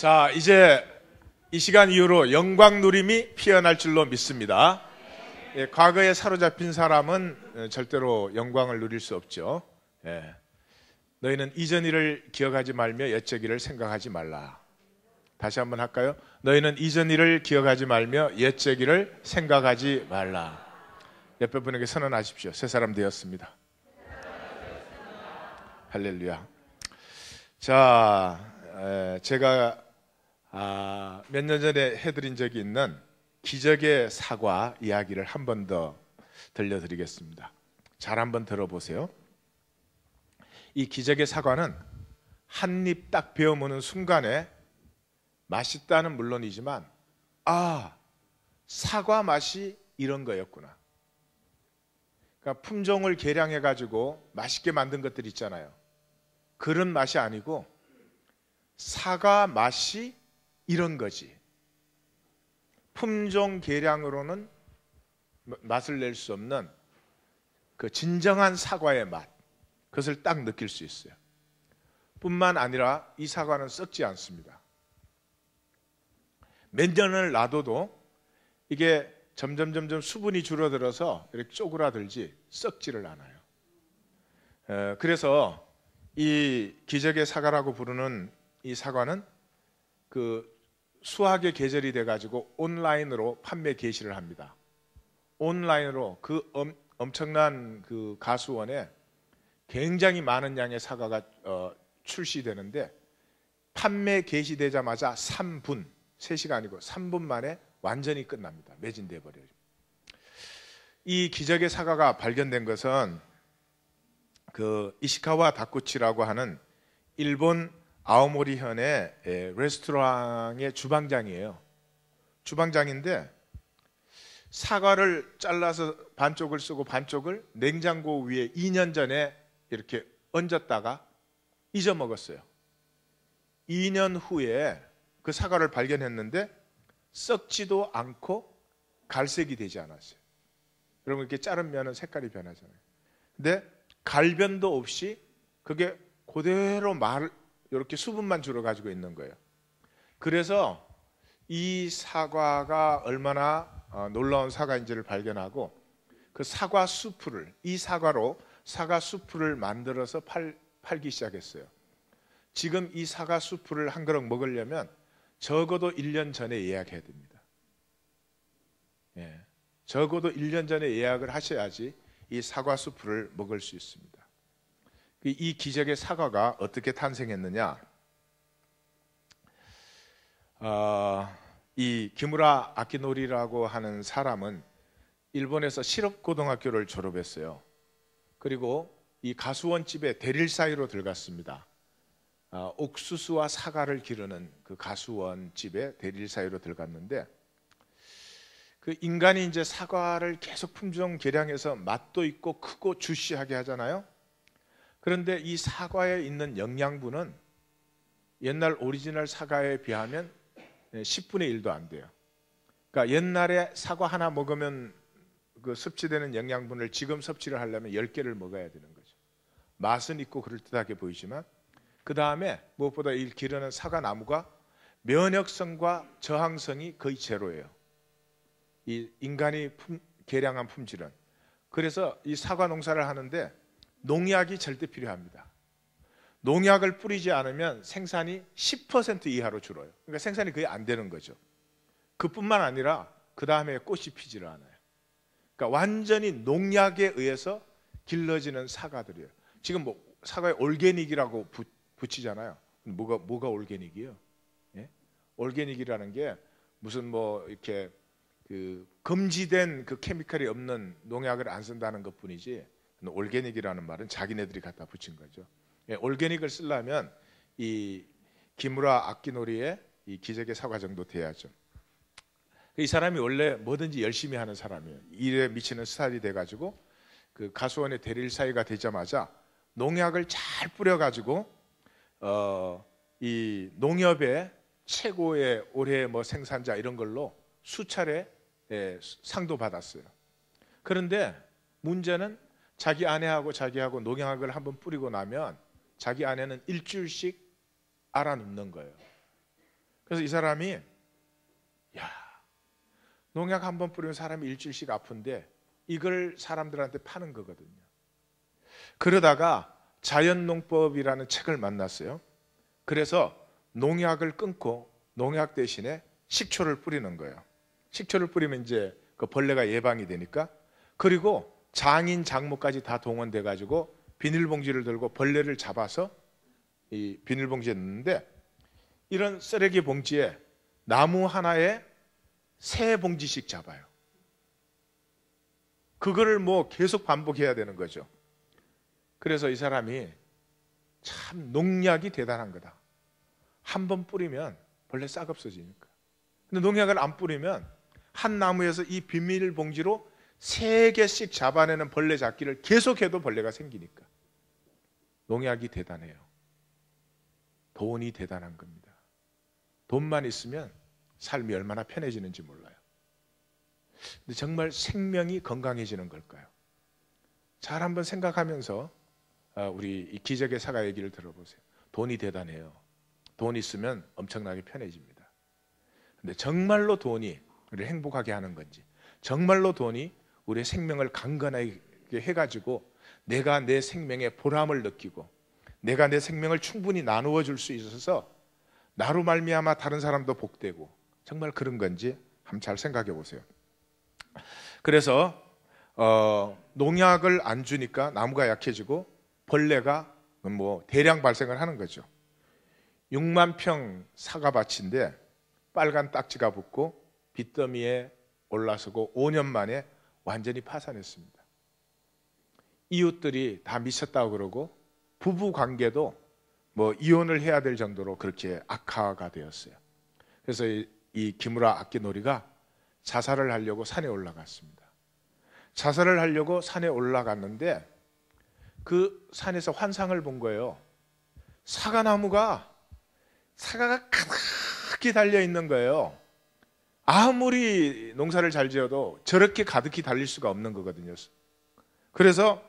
자, 이제 이 시간 이후로 영광 누림이 피어날 줄로 믿습니다. 예, 과거에 사로잡힌 사람은 절대로 영광을 누릴 수 없죠. 예. 너희는 이전 일을 기억하지 말며 옛적 일을 생각하지 말라. 다시 한번 할까요? 너희는 이전 일을 기억하지 말며 옛적 일을 생각하지 말라. 옆에 분에게 선언하십시오. 새 사람 되었습니다. 할렐루야. 자, 제가 몇 년 전에 해드린 적이 있는 기적의 사과 이야기를 한 번 더 들려드리겠습니다. 잘 한번 들어보세요. 이 기적의 사과는 한 입 딱 베어 무는 순간에 맛있다는 물론이지만 사과 맛이 이런 거였구나. 그러니까 품종을 개량해 가지고 맛있게 만든 것들 있잖아요. 그런 맛이 아니고 사과 맛이 이런 거지. 품종 개량으로는 맛을 낼 수 없는 그 진정한 사과의 맛, 그것을 딱 느낄 수 있어요. 뿐만 아니라 이 사과는 썩지 않습니다. 몇 년을 놔둬도 이게 점점 수분이 줄어들어서 이렇게 쪼그라들지 썩지를 않아요. 그래서 이 기적의 사과라고 부르는 이 사과는 그 수확의 계절이 돼가지고 온라인으로 판매 개시를 합니다. 온라인으로 그 엄청난 그 가수원에 굉장히 많은 양의 사과가 출시되는데 판매 개시되자마자 3분, 3시간이고 3분 만에 완전히 끝납니다. 매진돼 버려요. 이 기적의 사과가 발견된 것은 그 이시카와 다쿠치라고 하는 일본 아오모리현의 레스토랑의 주방장이에요. 주방장인데 사과를 잘라서 반쪽을 쓰고 반쪽을 냉장고 위에 2년 전에 이렇게 얹었다가 잊어먹었어요. 2년 후에 그 사과를 발견했는데 썩지도 않고 갈색이 되지 않았어요. 여러분 이렇게 자르면 색깔이 변하잖아요. 근데 갈변도 없이 그게 그대로 이렇게 수분만 줄어가지고 있는 거예요. 그래서 이 사과가 얼마나 놀라운 사과인지를 발견하고 그 사과 수프를, 이 사과로 사과 수프를 만들어서 팔기 시작했어요. 지금 이 사과 수프를 한 그릇 먹으려면 적어도 1년 전에 예약해야 됩니다. 예, 적어도 1년 전에 예약을 하셔야지 이 사과 수프를 먹을 수 있습니다. 이 기적의 사과가 어떻게 탄생했느냐? 이 기무라 아키노리라고 하는 사람은 일본에서 실업고등학교를 졸업했어요. 그리고 이 가수원 집에 대릴 사이로 들어갔습니다. 옥수수와 사과를 기르는 그 가수원 집에 대릴 사이로 들어갔는데 그 인간이 이제 사과를 계속 품종 개량해서 맛도 있고 크고 주시하게 하잖아요. 그런데 이 사과에 있는 영양분은 옛날 오리지널 사과에 비하면 10분의 1도 안 돼요. 그러니까 옛날에 사과 하나 먹으면 그 섭취되는 영양분을 지금 섭취를 하려면 10개를 먹어야 되는 거죠. 맛은 있고 그럴듯하게 보이지만 그 다음에 무엇보다 이 기르는 사과 나무가 면역성과 저항성이 거의 제로예요. 이 인간이 개량한 품질은. 그래서 이 사과 농사를 하는데 농약이 절대 필요합니다. 농약을 뿌리지 않으면 생산이 10% 이하로 줄어요. 그러니까 생산이 거의 안 되는 거죠. 그뿐만 아니라 그 다음에 꽃이 피지를 않아요. 그러니까 완전히 농약에 의해서 길러지는 사과들이에요. 지금 뭐 사과에 올게닉이라고 붙이잖아요. 뭐가 올게닉이에요? 예? 올게닉이라는 게 무슨 뭐 이렇게 그 금지된 그 케미칼이 없는 농약을 안 쓴다는 것뿐이지. 올게닉이라는 말은 자기네들이 갖다 붙인 거죠. 예, 올게닉을 쓰려면 이 기무라 아키노리의 이 기적의 사과 정도 돼야죠. 이 사람이 원래 뭐든지 열심히 하는 사람이에요. 일에 미치는 스타일이 돼가지고 그 가수원의 대릴 사이가 되자마자 농약을 잘 뿌려가지고 이 농협의 최고의 올해 뭐 생산자 이런 걸로 수차례 상도 받았어요. 그런데 문제는 자기 아내하고 자기하고 농약을 한번 뿌리고 나면 자기 아내는 일주일씩 알아눕는 거예요. 그래서 이 사람이 야, 농약 한 번 뿌리면 사람이 일주일씩 아픈데 이걸 사람들한테 파는 거거든요. 그러다가 자연농법이라는 책을 만났어요. 그래서 농약을 끊고 농약 대신에 식초를 뿌리는 거예요. 식초를 뿌리면 이제 그 벌레가 예방이 되니까. 그리고 장인 장모까지 다 동원돼 가지고 비닐봉지를 들고 벌레를 잡아서 이 비닐봉지에 넣는데, 이런 쓰레기 봉지에 나무 하나에 3봉지씩 잡아요. 그거를 뭐 계속 반복해야 되는 거죠. 그래서 이 사람이 참 농약이 대단한 거다. 한 번 뿌리면 벌레 싹 없어지니까. 근데 농약을 안 뿌리면 한 나무에서 이 비닐봉지로 3개씩 잡아내는 벌레 잡기를 계속해도 벌레가 생기니까. 농약이 대단해요. 돈이 대단한 겁니다. 돈만 있으면 삶이 얼마나 편해지는지 몰라요. 근데 정말 생명이 건강해지는 걸까요? 잘 한번 생각하면서 우리 이 기적의 사과 얘기를 들어보세요. 돈이 대단해요. 돈 있으면 엄청나게 편해집니다. 근데 정말로 돈이 우리를 행복하게 하는 건지, 정말로 돈이 우리의 생명을 강건하게 해가지고 내가 내 생명의 보람을 느끼고 내가 내 생명을 충분히 나누어 줄 수 있어서 나로 말미암아 다른 사람도 복되고, 정말 그런 건지 한번 잘 생각해 보세요. 그래서 농약을 안 주니까 나무가 약해지고 벌레가 뭐 대량 발생을 하는 거죠. 6만 평 사과밭인데 빨간 딱지가 붙고 빚더미에 올라서고 5년 만에 완전히 파산했습니다. 이웃들이 다 미쳤다고 그러고 부부 관계도 뭐 이혼을 해야 될 정도로 그렇게 악화가 되었어요. 그래서 이 기무라 아키노리가 자살을 하려고 산에 올라갔습니다. 자살을 하려고 산에 올라갔는데 그 산에서 환상을 본 거예요. 사과가 가득히 달려 있는 거예요. 아무리 농사를 잘 지어도 저렇게 가득히 달릴 수가 없는 거거든요. 그래서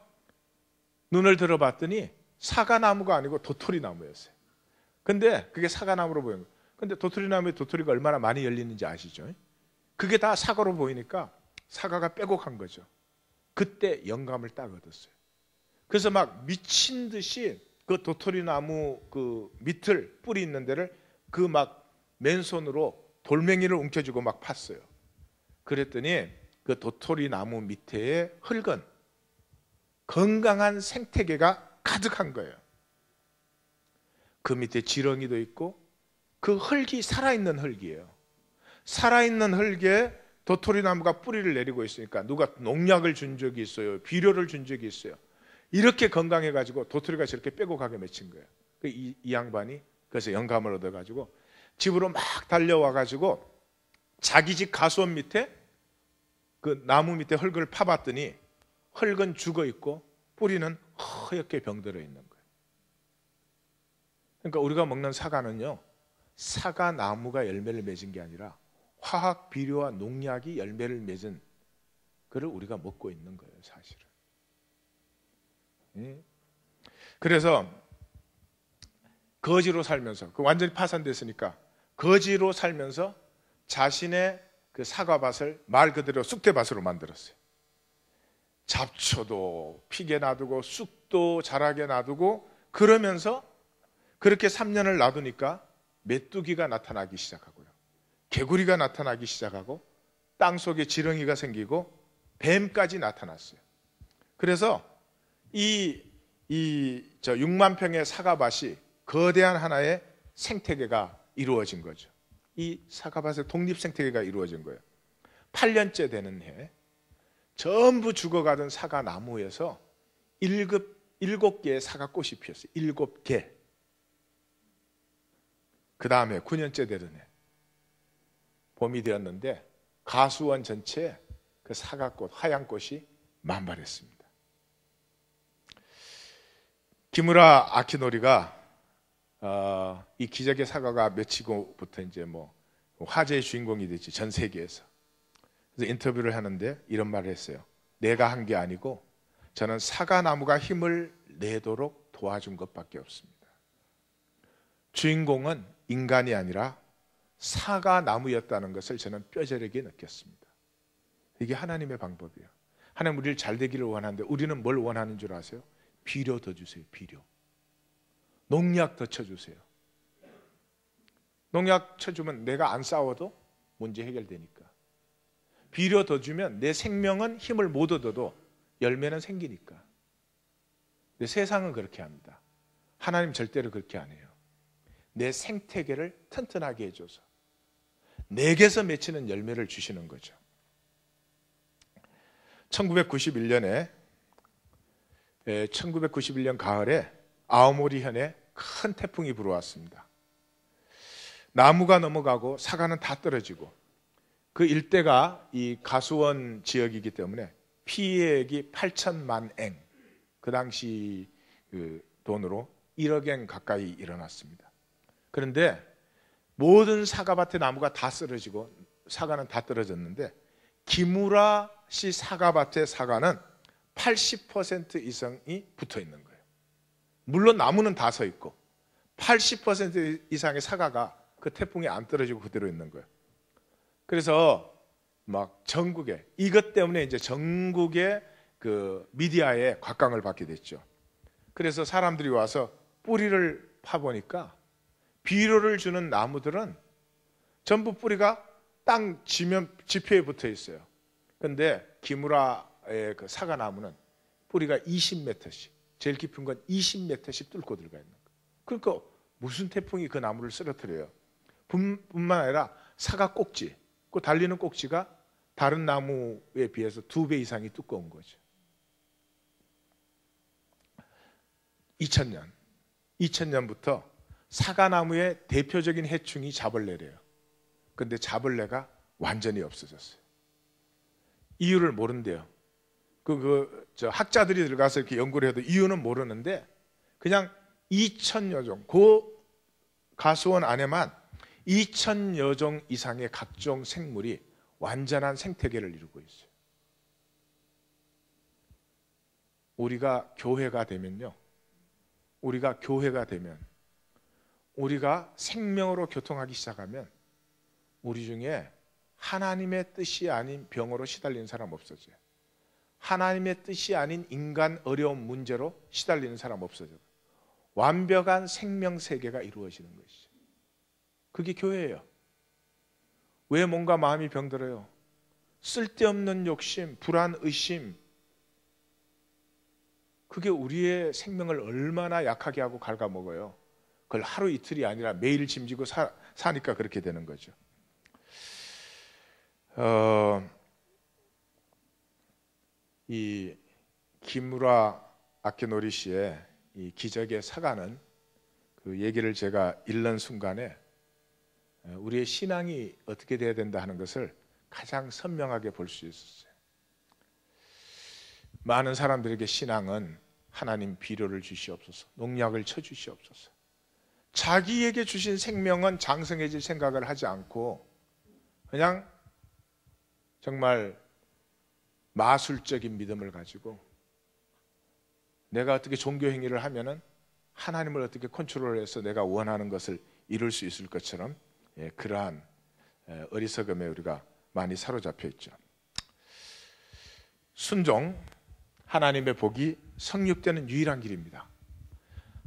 눈을 들어봤더니 사과나무가 아니고 도토리나무였어요. 근데 그게 사과나무로 보이는 거예요. 근데 도토리나무에 도토리가 얼마나 많이 열리는지 아시죠? 그게 다 사과로 보이니까 사과가 빼곡한 거죠. 그때 영감을 딱 얻었어요. 그래서 막 미친 듯이 그 도토리나무 그 밑을 뿌리 있는 데를 그 막 맨손으로 돌멩이를 움켜쥐고 막 팠어요. 그랬더니 그 도토리나무 밑에 흙은 건강한 생태계가 가득한 거예요. 그 밑에 지렁이도 있고 그 흙이 살아있는 흙이에요. 살아있는 흙에 도토리나무가 뿌리를 내리고 있으니까 누가 농약을 준 적이 있어요? 비료를 준 적이 있어요? 이렇게 건강해가지고 도토리가 저렇게 빼곡하게 맺힌 거예요. 이 양반이 그래서 영감을 얻어가지고 집으로 막 달려와가지고 자기 집 가수원 밑에 그 나무 밑에 흙을 파봤더니 흙은 죽어 있고 뿌리는 허옇게 병들어 있는 거예요. 그러니까 우리가 먹는 사과는요, 사과 나무가 열매를 맺은 게 아니라 화학 비료와 농약이 열매를 맺은 그를 우리가 먹고 있는 거예요, 사실은. 그래서 거지로 살면서, 그 완전히 파산됐으니까 거지로 살면서 자신의 그 사과밭을 말 그대로 쑥대밭으로 만들었어요. 잡초도 피게 놔두고 쑥도 자라게 놔두고 그러면서 그렇게 3년을 놔두니까 메뚜기가 나타나기 시작하고요. 개구리가 나타나기 시작하고 땅속에 지렁이가 생기고 뱀까지 나타났어요. 그래서 이 6만 평의 사과밭이 거대한 하나의 생태계가 이루어진 거죠. 이 사과밭의 독립 생태계가 이루어진 거예요. 8년째 되는 해 전부 죽어가던 사과 나무에서 7개의 사과꽃이 피었어요. 7개. 그 다음에 9년째 되던 해 봄이 되었는데 가수원 전체에 그 사과꽃, 하얀 꽃이 만발했습니다. 기무라 아키노리가 이 기적의 사과가 맺히고부터 이제 뭐 화제의 주인공이 됐지, 전 세계에서. 그래서 인터뷰를 하는데 이런 말을 했어요. 내가 한 게 아니고 저는 사과나무가 힘을 내도록 도와준 것밖에 없습니다. 주인공은 인간이 아니라 사과 나무였다는 것을 저는 뼈저리게 느꼈습니다. 이게 하나님의 방법이에요. 하나님 우리를 잘 되기를 원하는데 우리는 뭘 원하는 줄 아세요? 비료 더 주세요. 비료. 농약 더 쳐주세요. 농약 쳐주면 내가 안 싸워도 문제 해결되니까. 비료 더 주면 내 생명은 힘을 못 얻어도 열매는 생기니까. 근데 세상은 그렇게 합니다. 하나님 절대로 그렇게 안 해요. 내 생태계를 튼튼하게 해줘서 내게서 맺히는 열매를 주시는 거죠. 1991년 가을에 아오모리현에 큰 태풍이 불어왔습니다. 나무가 넘어가고 사과는 다 떨어지고 그 일대가 이 가수원 지역이기 때문에 피해액이 8천만 엔, 그 당시 그 돈으로 1억 엔 가까이 일어났습니다. 그런데 모든 사과밭의 나무가 다 쓰러지고 사과는 다 떨어졌는데 기무라시 사과밭의 사과는 80% 이상이 붙어 있는 거예요. 물론 나무는 다 서 있고 80% 이상의 사과가 그 태풍에 안 떨어지고 그대로 있는 거예요. 그래서 막 전국에 이것 때문에 이제 전국의 그 미디어에 곽광을 받게 됐죠. 그래서 사람들이 와서 뿌리를 파보니까 비료를 주는 나무들은 전부 뿌리가 땅 지표에 붙어 있어요. 그런데 기무라의 그 사과나무는 뿌리가 20m씩, 제일 깊은 건 20m씩 뚫고 들어가 있는 거예요. 그러니까 무슨 태풍이 그 나무를 쓰러뜨려요. 뿐만 아니라 사과 꼭지, 그 달리는 꼭지가 다른 나무에 비해서 2배 이상이 두꺼운 거죠. 2000년부터 사과나무의 대표적인 해충이 자벌레래요. 그런데 자벌레가 완전히 없어졌어요. 이유를 모른대요. 학자들이 들어가서 이렇게 연구를 해도 이유는 모르는데 그냥 2,000여 종, 그 가수원 안에만 2,000여 종 이상의 각종 생물이 완전한 생태계를 이루고 있어요. 우리가 교회가 되면 우리가 생명으로 교통하기 시작하면 우리 중에 하나님의 뜻이 아닌 병으로 시달리는 사람 없어져요. 하나님의 뜻이 아닌 인간 어려운 문제로 시달리는 사람 없어져요. 완벽한 생명 세계가 이루어지는 것이죠. 그게 교회예요. 왜 뭔가 마음이 병들어요? 쓸데없는 욕심, 불안, 의심, 그게 우리의 생명을 얼마나 약하게 하고 갉아먹어요. 그걸 하루 이틀이 아니라 매일 짐지고 사니까 그렇게 되는 거죠. 이 기무라 아키노리 씨의 이 기적의 사과는 그 얘기를 제가 읽는 순간에 우리의 신앙이 어떻게 돼야 된다 하는 것을 가장 선명하게 볼 수 있었어요. 많은 사람들에게 신앙은 하나님 비료를 주시옵소서, 농약을 쳐주시옵소서, 자기에게 주신 생명은 장성해질 생각을 하지 않고 그냥 정말 마술적인 믿음을 가지고 내가 어떻게 종교 행위를 하면은 하나님을 어떻게 컨트롤해서 내가 원하는 것을 이룰 수 있을 것처럼 그러한 어리석음에 우리가 많이 사로잡혀 있죠. 순종, 하나님의 복이 성육되는 유일한 길입니다.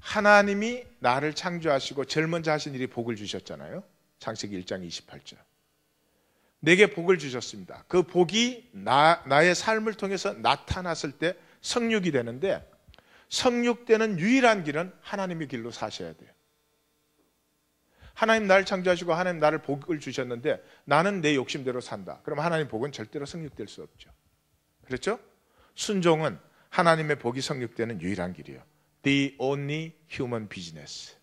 하나님이 나를 창조하시고 제일 먼저 하신 일이 복을 주셨잖아요. 창세기 1장 28절. 내게 복을 주셨습니다. 그 복이 나의 삶을 통해서 나타났을 때 성육이 되는데, 성육되는 유일한 길은 하나님의 길로 사셔야 돼요. 하나님 나를 창조하시고 하나님 나를 복을 주셨는데 나는 내 욕심대로 산다. 그럼 하나님 복은 절대로 성육될 수 없죠. 그렇죠? 순종은 하나님의 복이 성육되는 유일한 길이에요. The only human business.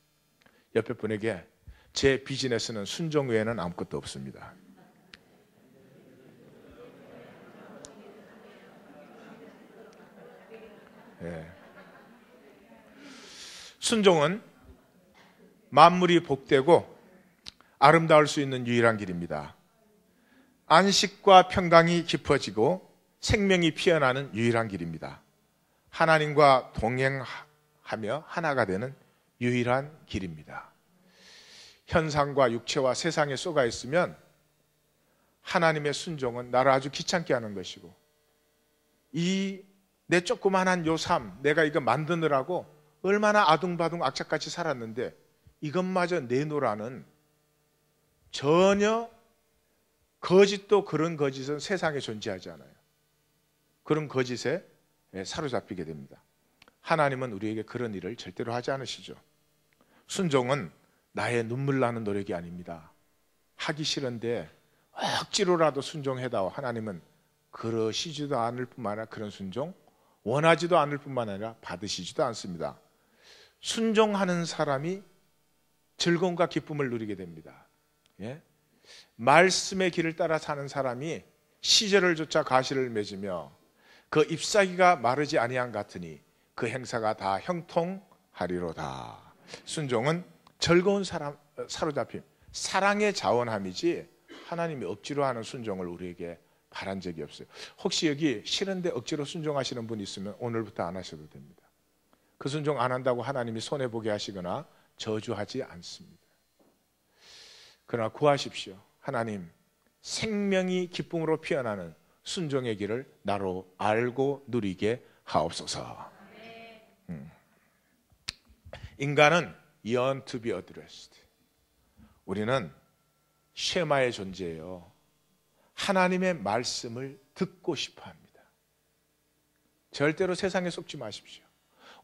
옆에 분에게 제 비즈니스는 순종 외에는 아무것도 없습니다. 순종은 만물이 복되고 아름다울 수 있는 유일한 길입니다. 안식과 평강이 깊어지고 생명이 피어나는 유일한 길입니다. 하나님과 동행하며 하나가 되는 유일한 길입니다. 현상과 육체와 세상에 쏘가 있으면 하나님의 순종은 나를 아주 귀찮게 하는 것이고, 이 내 조그만한 요 삶, 내가 이거 만드느라고 얼마나 아둥바둥 악착같이 살았는데 이것마저 내놓으라는, 전혀 거짓도 그런 거짓은 세상에 존재하지 않아요. 그런 거짓에 사로잡히게 됩니다. 하나님은 우리에게 그런 일을 절대로 하지 않으시죠. 순종은 나의 눈물 나는 노력이 아닙니다. 하기 싫은데 억지로라도 순종해다오. 하나님은 그러시지도 않을 뿐만 아니라 그런 순종 원하지도 않을 뿐만 아니라 받으시지도 않습니다. 순종하는 사람이 즐거움과 기쁨을 누리게 됩니다. 예? 말씀의 길을 따라 사는 사람이 시절을 쫓아 가시를 맺으며 그 잎사귀가 마르지 아니한 같으니 그 행사가 다 형통하리로다. 순종은 즐거운 사람 사로잡힘, 사랑의 자원함이지 하나님이 억지로 하는 순종을 우리에게 바란 적이 없어요. 혹시 여기 싫은데 억지로 순종하시는 분이 있으면 오늘부터 안 하셔도 됩니다. 그 순종 안 한다고 하나님이 손해보게 하시거나 저주하지 않습니다. 그러나 구하십시오. 하나님, 생명이 기쁨으로 피어나는 순종의 길을 나로 알고 누리게 하옵소서. 인간은 yearn to be addressed. 우리는 쉐마의 존재예요. 하나님의 말씀을 듣고 싶어 합니다. 절대로 세상에 속지 마십시오.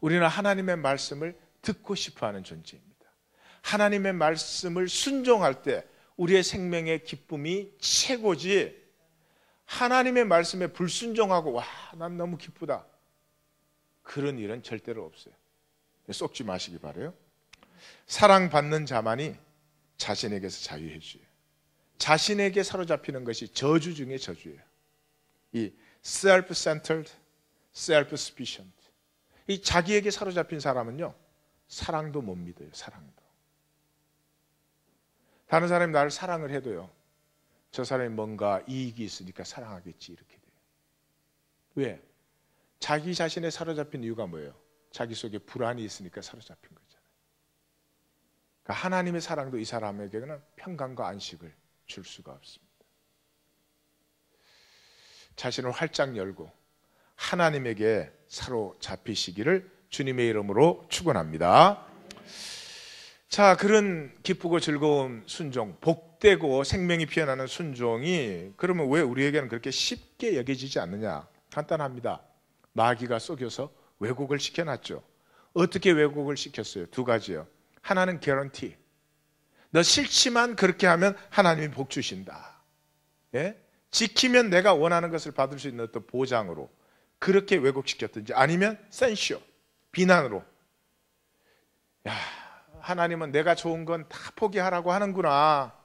우리는 하나님의 말씀을 듣고 싶어 하는 존재입니다. 하나님의 말씀을 순종할 때 우리의 생명의 기쁨이 최고지, 하나님의 말씀에 불순종하고 와, 난 너무 기쁘다, 그런 일은 절대로 없어요. 쏙지 마시기 바라요. 사랑받는 자만이 자신에게서 자유해져요. 자신에게 사로잡히는 것이 저주 중에 저주예요. 이 self-centered, self-sufficient, 이 자기에게 사로잡힌 사람은요, 사랑도 못 믿어요. 사랑도. 다른 사람이 나를 사랑을 해도요, 저 사람이 뭔가 이익이 있으니까 사랑하겠지, 이렇게 돼요. 왜? 자기 자신에 사로잡힌 이유가 뭐예요? 자기 속에 불안이 있으니까 사로잡힌 거잖아요. 그러니까 하나님의 사랑도 이 사람에게는 평강과 안식을 줄 수가 없습니다. 자신을 활짝 열고 하나님에게 사로잡히시기를 주님의 이름으로 축원합니다. 자, 그런 기쁘고 즐거운 순종, 복되고 생명이 피어나는 순종이 그러면 왜 우리에게는 그렇게 쉽게 여겨지지 않느냐? 간단합니다. 마귀가 속여서 왜곡을 시켜놨죠. 어떻게 왜곡을 시켰어요? 두 가지요. 하나는 개런티. 너 싫지만 그렇게 하면 하나님이 복 주신다. 예? 지키면 내가 원하는 것을 받을 수 있는 어떤 보장으로 그렇게 왜곡시켰든지, 아니면 센쇼, 비난으로. 야, 하나님은 내가 좋은 건 다 포기하라고 하는구나.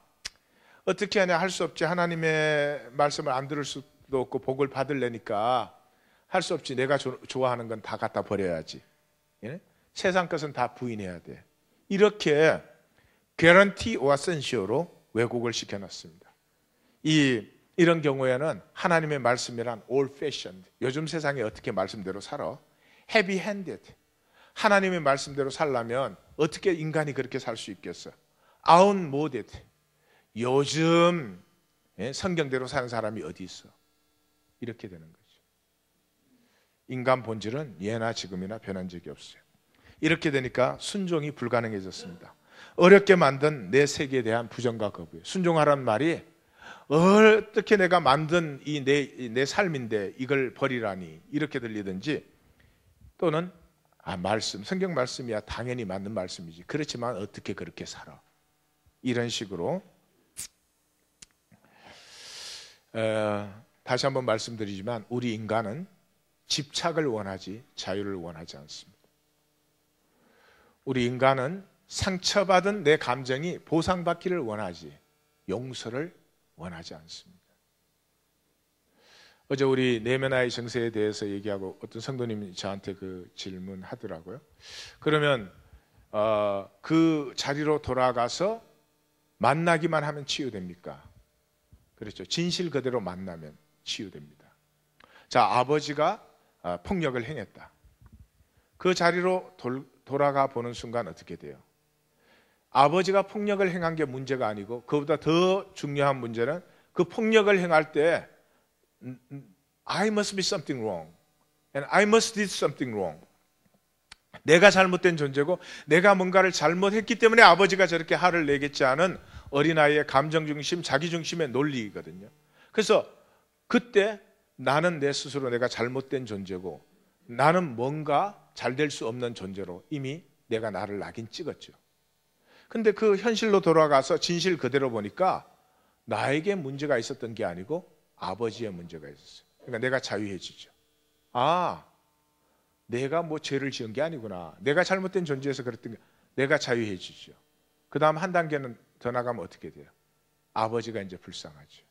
어떻게 하냐, 할 수 없지. 하나님의 말씀을 안 들을 수도 없고 복을 받으려니까 할 수 없지. 내가 좋아하는 건 다 갖다 버려야지. 예? 세상 것은 다 부인해야 돼. 이렇게 개런티와 센쇼로 왜곡을 시켜놨습니다. 이런 경우에는 하나님의 말씀이란 old fashioned, 요즘 세상에 어떻게 말씀대로 살아? heavy handed. 하나님의 말씀대로 살려면 어떻게 인간이 그렇게 살 수 있겠어? outmoded. 요즘 성경대로 사는 사람이 어디 있어? 이렇게 되는 거죠. 인간 본질은 예나 지금이나 변한 적이 없어요. 이렇게 되니까 순종이 불가능해졌습니다. 어렵게 만든 내 세계에 대한 부정과 거부예요. 순종하라는 말이 어떻게 내가 만든 이 내 삶인데 이걸 버리라니, 이렇게 들리든지, 또는 말씀, 성경 말씀이야 당연히 맞는 말씀이지, 그렇지만 어떻게 그렇게 살아, 이런 식으로. 다시 한번 말씀드리지만 우리 인간은 집착을 원하지 자유를 원하지 않습니다. 우리 인간은 상처받은 내 감정이 보상받기를 원하지 용서를 원하지 않습니다. 어제 우리 내면화의 정세에 대해서 얘기하고 어떤 성도님이 저한테 그 질문하더라고요. 그러면 그 자리로 돌아가서 만나기만 하면 치유됩니까? 그렇죠. 진실 그대로 만나면 치유됩니다. 자, 아버지가 폭력을 행했다. 그 자리로 돌아가 보는 순간 어떻게 돼요? 아버지가 폭력을 행한 게 문제가 아니고 그보다 더 중요한 문제는 그 폭력을 행할 때 I must be something wrong and I must do something wrong. 내가 잘못된 존재고 내가 뭔가를 잘못했기 때문에 아버지가 저렇게 화를 내겠지 하는 어린아이의 감정중심, 자기중심의 논리거든요. 그래서 그때 나는 내 스스로 내가 잘못된 존재고 나는 뭔가 잘 될 수 없는 존재로 이미 내가 나를 낙인 찍었죠. 근데 그 현실로 돌아가서 진실 그대로 보니까 나에게 문제가 있었던 게 아니고 아버지의 문제가 있었어요. 그러니까 내가 자유해지죠. 아, 내가 뭐 죄를 지은 게 아니구나. 내가 잘못된 존재에서 그랬던 게 내가 자유해지죠. 그 다음 한 단계는 더 나가면 어떻게 돼요? 아버지가 이제 불쌍하죠.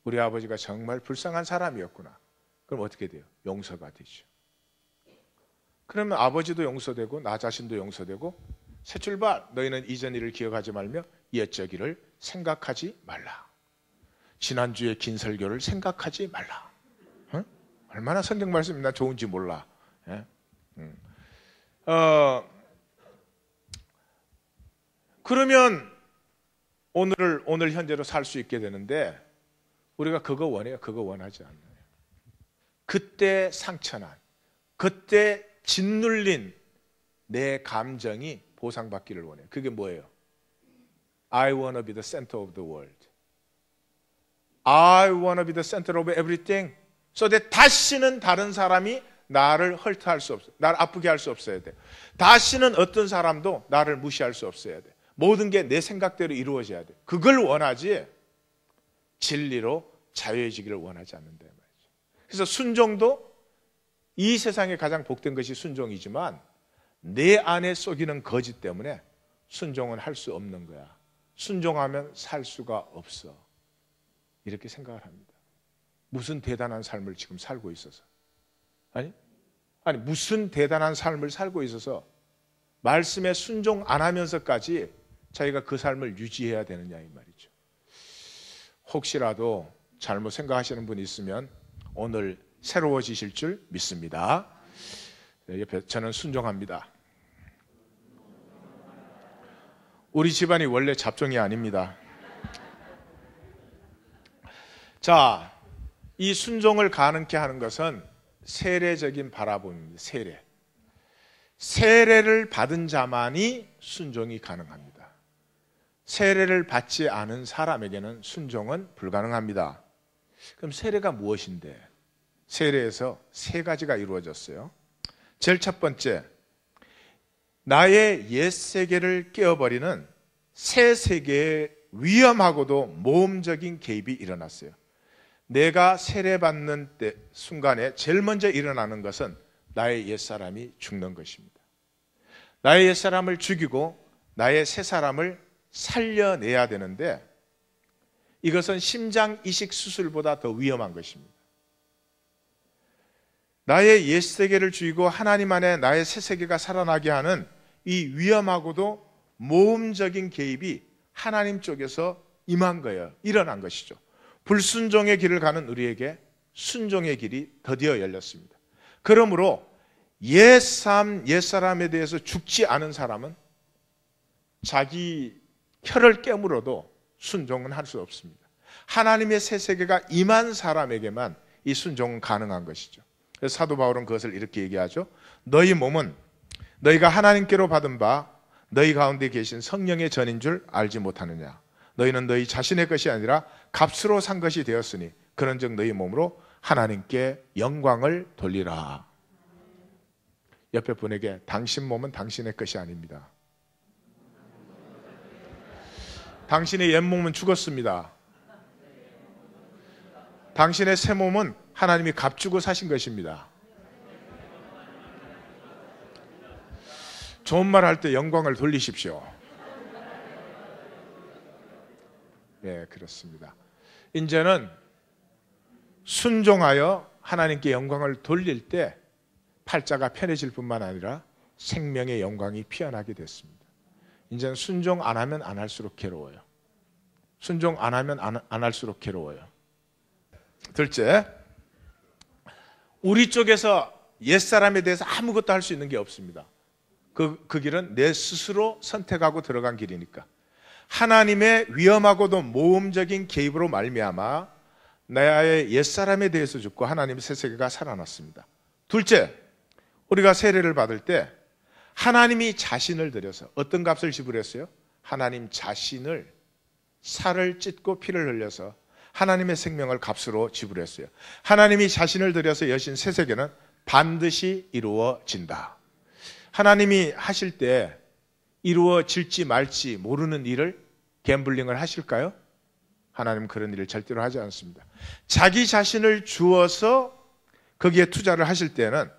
우리 아버지가 정말 불쌍한 사람이었구나. 그럼 어떻게 돼요? 용서가 되죠. 그러면 아버지도 용서되고 나 자신도 용서되고 새 출발, 너희는 이전 일을 기억하지 말며 옛적 일을 생각하지 말라. 지난주의 긴 설교를 생각하지 말라. 어? 얼마나 성경 말씀이 나 좋은지 몰라. 예? 그러면 오늘 현재로 살 수 있게 되는데 우리가 그거 원해요? 그거 원하지 않아요. 그때 상처난, 그때 짓눌린 내 감정이 보상받기를 원해요. 그게 뭐예요? I want to be the center of the world. I want to be the center of everything. So that 다시는 다른 사람이 나를 헐트할 수 없어요. 나를 아프게 할 수 없어야 돼. 다시는 어떤 사람도 나를 무시할 수 없어야 돼. 모든 게 내 생각대로 이루어져야 돼. 그걸 원하지 진리로 자유해지기를 원하지 않는다 말이죠. 그래서 순종도 이 세상에 가장 복된 것이 순종이지만 내 안에 썩이는 거짓 때문에 순종은 할 수 없는 거야. 순종하면 살 수가 없어. 이렇게 생각을 합니다. 무슨 대단한 삶을 지금 살고 있어서 아니 무슨 대단한 삶을 살고 있어서 말씀에 순종 안 하면서까지 자기가 그 삶을 유지해야 되느냐 이 말이죠. 혹시라도 잘못 생각하시는 분이 있으면 오늘 새로워지실 줄 믿습니다. 옆에 저는 순종합니다. 우리 집안이 원래 잡종이 아닙니다. 자, 이 순종을 가능케 하는 것은 세례적인 바라봄입니다. 세례를 받은 자만이 순종이 가능합니다. 세례를 받지 않은 사람에게는 순종은 불가능합니다. 그럼 세례가 무엇인데? 세례에서 세 가지가 이루어졌어요. 제일 첫 번째, 나의 옛 세계를 깨어버리는 새 세계의 위험하고도 모험적인 개입이 일어났어요. 내가 세례받는 때 순간에 제일 먼저 일어나는 것은 나의 옛사람이 죽는 것입니다. 나의 옛사람을 죽이고 나의 새사람을 살려내야 되는데 이것은 심장 이식 수술보다 더 위험한 것입니다. 나의 옛 세계를 죽이고 하나님 안에 나의 새 세계가 살아나게 하는 이 위험하고도 모험적인 개입이 하나님 쪽에서 임한 거예요. 일어난 것이죠. 불순종의 길을 가는 우리에게 순종의 길이 드디어 열렸습니다. 그러므로 옛사람에 대해서 죽지 않은 사람은 자기 혀를 깨물어도 순종은 할 수 없습니다. 하나님의 새 세계가 임한 사람에게만 이 순종은 가능한 것이죠. 그래서 사도 바울은 그것을 이렇게 얘기하죠. 너희 몸은 너희가 하나님께로 받은 바 너희 가운데 계신 성령의 전인 줄 알지 못하느냐. 너희는 너희 자신의 것이 아니라 값으로 산 것이 되었으니 그런즉 너희 몸으로 하나님께 영광을 돌리라. 옆에 분에게 당신 몸은 당신의 것이 아닙니다. 당신의 옛 몸은 죽었습니다. 당신의 새 몸은 하나님이 값주고 사신 것입니다. 좋은 말 할 때 영광을 돌리십시오. 예, 그렇습니다. 이제는 순종하여 하나님께 영광을 돌릴 때 팔자가 편해질 뿐만 아니라 생명의 영광이 피어나게 됐습니다. 이제는 순종 안 하면 안 할수록 괴로워요. 순종 안 하면 안 할수록 괴로워요. 둘째, 우리 쪽에서 옛사람에 대해서 아무것도 할 수 있는 게 없습니다. 그 길은 내 스스로 선택하고 들어간 길이니까. 하나님의 위험하고도 모험적인 개입으로 말미암아 나의 옛사람에 대해서 죽고 하나님의 새 세계가 살아났습니다. 둘째, 우리가 세례를 받을 때 하나님이 자신을 들여서 어떤 값을 지불했어요? 하나님 자신을 살을 찢고 피를 흘려서 하나님의 생명을 값으로 지불했어요. 하나님이 자신을 들여서 여신 새 세계는 반드시 이루어진다. 하나님이 하실 때 이루어질지 말지 모르는 일을 갬블링을 하실까요? 하나님은 그런 일을 절대로 하지 않습니다. 자기 자신을 주어서 거기에 투자를 하실 때는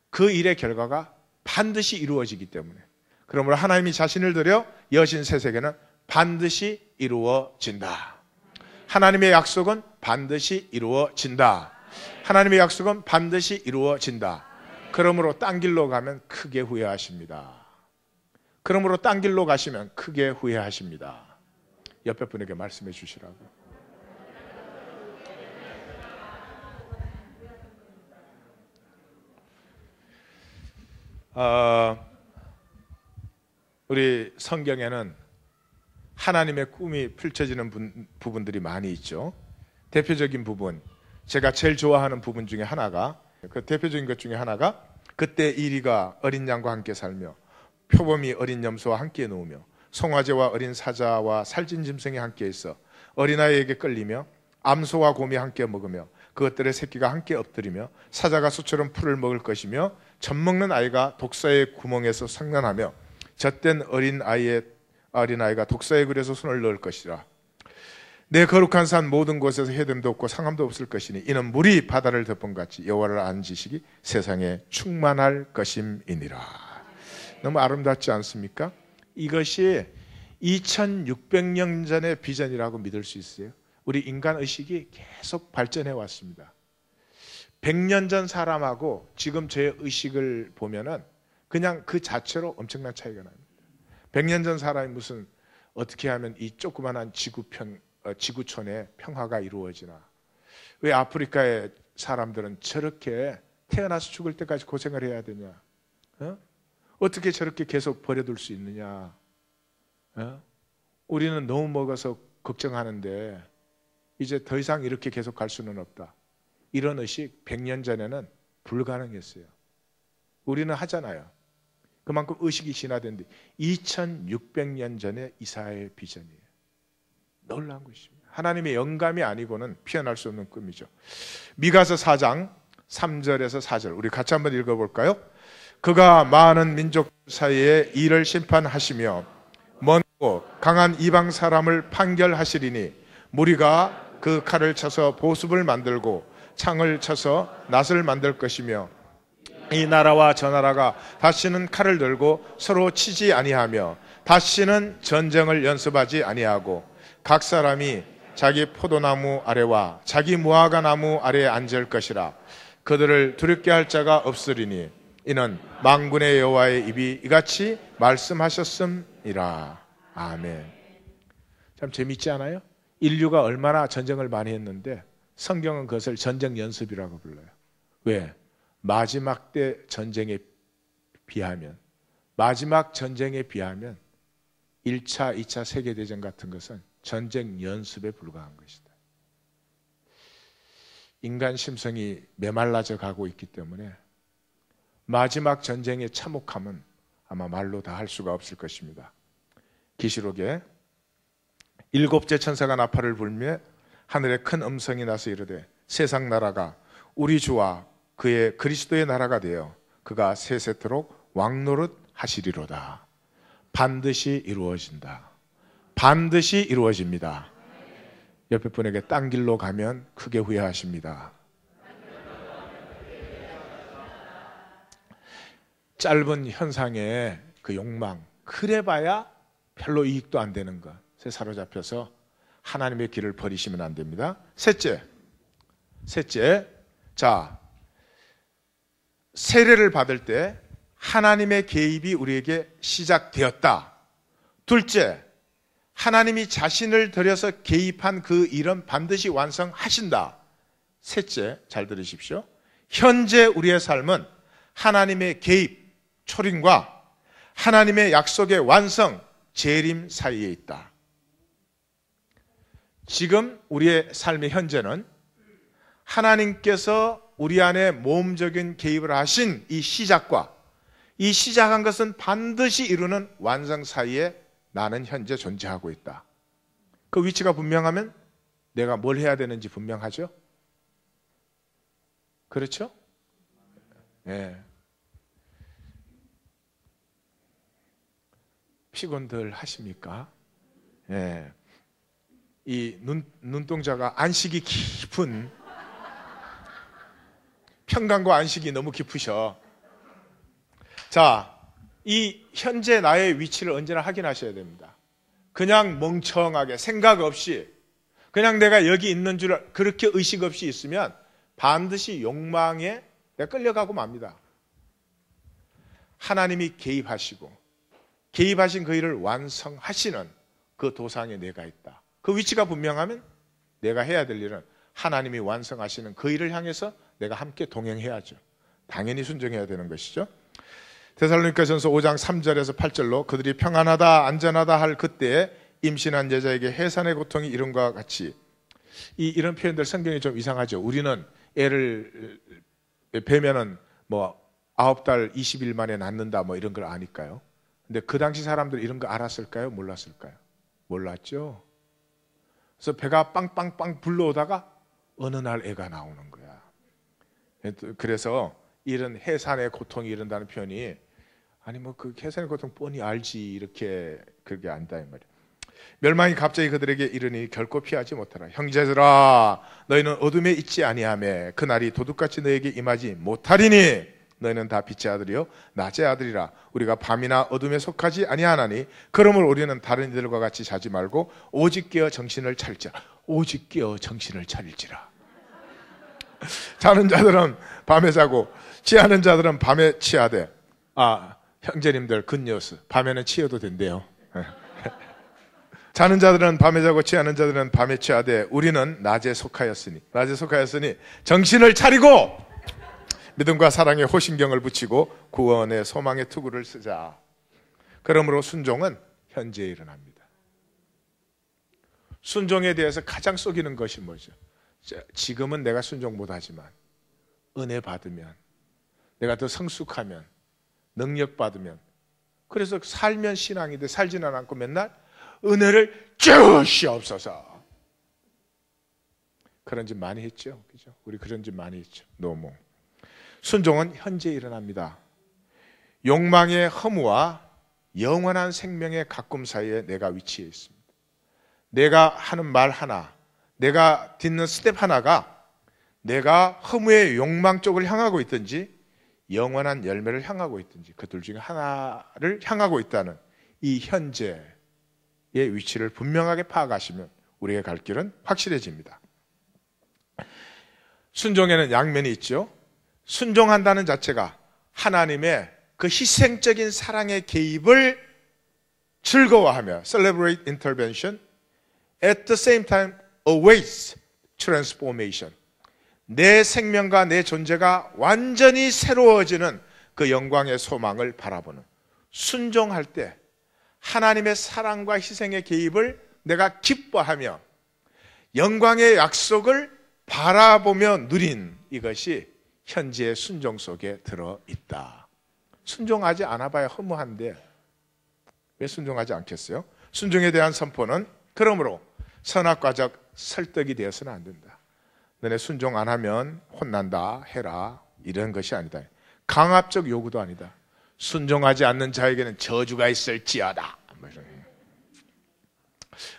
그 일의 결과가 반드시 이루어지기 때문에, 그러므로 하나님이 자신을 들여 여신 새 세계는 반드시 이루어진다. 하나님의 약속은 반드시 이루어진다. 하나님의 약속은 반드시 이루어진다. 그러므로 딴 길로 가면 크게 후회하십니다. 그러므로 딴 길로 가시면 크게 후회하십니다. 옆에 분에게 말씀해 주시라고. 우리 성경에는 하나님의 꿈이 펼쳐지는 부분들이 많이 있죠. 대표적인 부분, 제가 제일 좋아하는 부분 중에 하나가, 그 대표적인 것 중에 하나가, 그때 이리가 어린 양과 함께 살며 표범이 어린 염소와 함께 누우며 송아지와 어린 사자와 살찐 짐승이 함께 있어 어린아이에게 끌리며 암소와 곰이 함께 먹으며 그것들의 새끼가 함께 엎드리며 사자가 소처럼 풀을 먹을 것이며 젖먹는 아이가 독사의 구멍에서 상난하며 젖된 어린아이가 독사의 굴에서 손을 넣을 것이라. 내 거룩한 산 모든 곳에서 해됨도 없고 상함도 없을 것이니 이는 물이 바다를 덮음같이 여호와를 아는 지식이 세상에 충만할 것임이니라. 너무 아름답지 않습니까? 이것이 2600년 전의 비전이라고 믿을 수 있어요. 우리 인간의식이 계속 발전해 왔습니다. 100년 전 사람하고 지금 제 의식을 보면은 그냥 그 자체로 엄청난 차이가 납니다. 100년 전 사람이 무슨 어떻게 하면 이 조그만한 지구촌에 평화가 이루어지나? 왜 아프리카의 사람들은 저렇게 태어나서 죽을 때까지 고생을 해야 되냐? 어떻게 저렇게 계속 버려둘 수 있느냐? 우리는 너무 먹어서 걱정하는데 이제 더 이상 이렇게 계속 갈 수는 없다. 이런 의식 100년 전에는 불가능했어요. 우리는 하잖아요. 그만큼 의식이 진화된데 2600년 전에 이사야의 비전이에요. 놀라운 것입니다. 하나님의 영감이 아니고는 피어날 수 없는 꿈이죠. 미가서 4장 3절에서 4절 우리 같이 한번 읽어볼까요? 그가 많은 민족 사이에 이를 심판하시며 먼고 강한 이방 사람을 판결하시리니 무리가 그 칼을 쳐서 보습을 만들고 창을 쳐서 낫을 만들 것이며 이 나라와 저 나라가 다시는 칼을 들고 서로 치지 아니하며 다시는 전쟁을 연습하지 아니하고 각 사람이 자기 포도나무 아래와 자기 무화과 나무 아래에 앉을 것이라. 그들을 두렵게 할 자가 없으리니 이는 만군의 여호와의 입이 이같이 말씀하셨음이라. 아멘. 참 재밌지 않아요? 인류가 얼마나 전쟁을 많이 했는데 성경은 그것을 전쟁 연습이라고 불러요. 왜? 마지막 때 전쟁에 비하면, 마지막 전쟁에 비하면 1차, 2차 세계대전 같은 것은 전쟁 연습에 불과한 것이다. 인간 심성이 메말라져 가고 있기 때문에 마지막 전쟁의 참혹함은 아마 말로 다 할 수가 없을 것입니다. 계시록에 일곱째 천사가 나팔을 불며 하늘에 큰 음성이 나서 이르되 세상 나라가 우리 주와 그의 그리스도의 나라가 되어 그가 세세토록 왕노릇 하시리로다. 반드시 이루어진다. 반드시 이루어집니다. 옆에 분에게 딴 길로 가면 크게 후회하십니다. 짧은 현상의 그 욕망, 그래봐야 별로 이익도 안 되는 것에 사로잡혀서 하나님의 길을 버리시면 안 됩니다. 셋째, 자, 세례를 받을 때 하나님의 개입이 우리에게 시작되었다. 둘째, 하나님이 자신을 들여서 개입한 그 일은 반드시 완성하신다. 셋째, 잘 들으십시오. 현재 우리의 삶은 하나님의 개입, 초림과 하나님의 약속의 완성, 재림 사이에 있다. 지금 우리의 삶의 현재는 하나님께서 우리 안에 모험적인 개입을 하신 이 시작과 이 시작한 것은 반드시 이루는 완성 사이에 나는 현재 존재하고 있다. 그 위치가 분명하면 내가 뭘 해야 되는지 분명하죠? 그렇죠? 네. 피곤들 하십니까? 네. 이 눈동자가 안식이 깊은, 평강과 안식이 너무 깊으셔. 자, 이 현재 나의 위치를 언제나 확인하셔야 됩니다. 그냥 멍청하게 생각 없이 그냥 내가 여기 있는 줄 그렇게 의식 없이 있으면 반드시 욕망에 내가 끌려가고 맙니다. 하나님이 개입하시고 개입하신 그 일을 완성하시는 그 도상에 내가 있다. 그 위치가 분명하면 내가 해야 될 일은 하나님이 완성하시는 그 일을 향해서 내가 함께 동행해야죠. 당연히 순종해야 되는 것이죠. 데살로니가전서 5장 3절에서 8절로 그들이 평안하다 안전하다 할 그때에 임신한 여자에게 해산의 고통이 이름과 같이, 이런 표현들 성경이 좀 이상하죠. 우리는 애를 배면은 뭐 9달 20일 만에 낳는다 뭐 이런 걸 아니까요. 근데 그 당시 사람들 이런 거 알았을까요? 몰랐을까요? 몰랐죠. 그래서 배가 빵빵빵 불러오다가 어느 날 애가 나오는 거야. 그래서 이런 해산의 고통이 이른다는 표현이, 아니 뭐 그 해산의 고통 뻔히 알지 이렇게 그렇게 안다 이 말이야. 멸망이 갑자기 그들에게 이르니 결코 피하지 못하라. 형제들아 너희는 어둠에 있지 아니하며 그날이 도둑같이 너희에게 임하지 못하리니 너희는 다 빛의 아들이요 낮의 아들이라. 우리가 밤이나 어둠에 속하지 아니하나니 그러므로 우리는 다른 이들과 같이 자지 말고 오직 깨어 정신을 차릴지라. 오직 깨어 정신을 차릴지라. 자는 자들은 밤에 자고 취하는 자들은 밤에 취하되. 형제님들 굿뉴스, 밤에는 취해도 된대요. 자는 자들은 밤에 자고 취하는 자들은 밤에 취하되 우리는 낮에 속하였으니 정신을 차리고 믿음과 사랑에 호심경을 붙이고 구원의 소망의 투구를 쓰자. 그러므로 순종은 현재에 일어납니다. 순종에 대해서 가장 속이는 것이 뭐죠? 지금은 내가 순종 못하지만 은혜 받으면, 내가 더 성숙하면, 능력 받으면, 그래서 살면 신앙인데 살지는 않고 맨날 은혜를 주시옵소서. 그런 짓 많이 했죠. 그죠? 우리 그런 짓 많이 했죠. 너무. 순종은 현재에 일어납니다. 욕망의 허무와 영원한 생명의 가끔 사이에 내가 위치해 있습니다. 내가 하는 말 하나, 내가 딛는 스텝 하나가 내가 허무의 욕망 쪽을 향하고 있든지 영원한 열매를 향하고 있든지 그 둘 중에 하나를 향하고 있다는 이 현재의 위치를 분명하게 파악하시면 우리의 갈 길은 확실해집니다. 순종에는 양면이 있죠. 순종한다는 자체가 하나님의 그 희생적인 사랑의 개입을 즐거워하며 celebrate intervention, at the same time awaits transformation. 내 생명과 내 존재가 완전히 새로워지는 그 영광의 소망을 바라보는, 순종할 때 하나님의 사랑과 희생의 개입을 내가 기뻐하며 영광의 약속을 바라보며 누린 이것이 현재의 순종 속에 들어있다. 순종하지 않아봐야 허무한데 왜 순종하지 않겠어요? 순종에 대한 선포는 그러므로 선악과적 설득이 되어서는 안 된다. 너네 순종 안 하면 혼난다, 해라, 이런 것이 아니다. 강압적 요구도 아니다. 순종하지 않는 자에게는 저주가 있을지어다.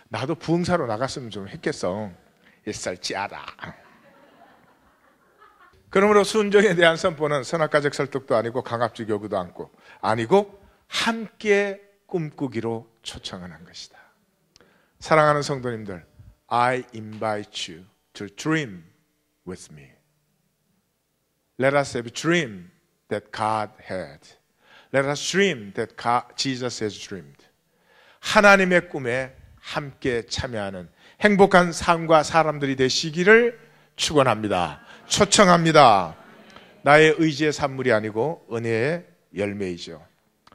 나도 부흥사로 나갔으면 좀 했겠어. 있을지어다. 그러므로 순종에 대한 선포는 선악과적 설득도 아니고 강압적 요구도 아니고 함께 꿈꾸기로 초청하는 것이다. 사랑하는 성도님들, I invite you to dream with me. Let us have a dream that God had. Let us dream that Jesus has dreamed. 하나님의 꿈에 함께 참여하는 행복한 삶과 사람들이 되시기를 축원합니다. 초청합니다. 나의 의지의 산물이 아니고 은혜의 열매이죠.